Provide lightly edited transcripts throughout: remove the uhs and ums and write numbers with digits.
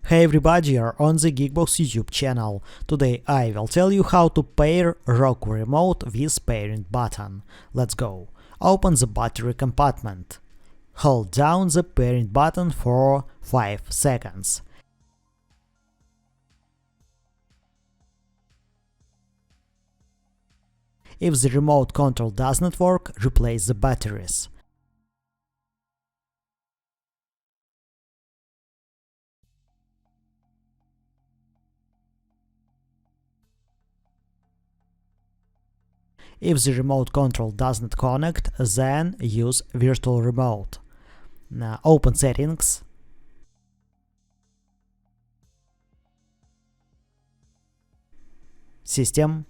Hey everybody, you're on the GeekBox YouTube channel. Today I will tell you how to pair Roku remote with pairing button. Let's go. Open the battery compartment. Hold down the pairing button for 5 seconds. If the remote control does not work, replace the batteries. If the remote control does not connect, then use virtual remote. Now open Settings, System,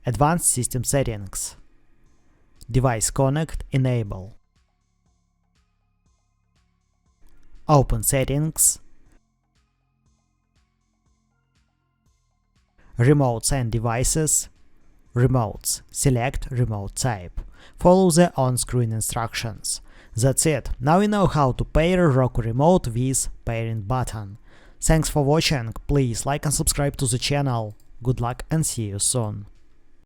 Advanced System Settings, Device Connect Enable. Open Settings, Remotes and Devices, Remotes, select Remote type. Follow the on-screen instructions. That's it, now you know how to pair Roku remote with pairing button. Thanks for watching, please like and subscribe to the channel. Good luck and see you soon.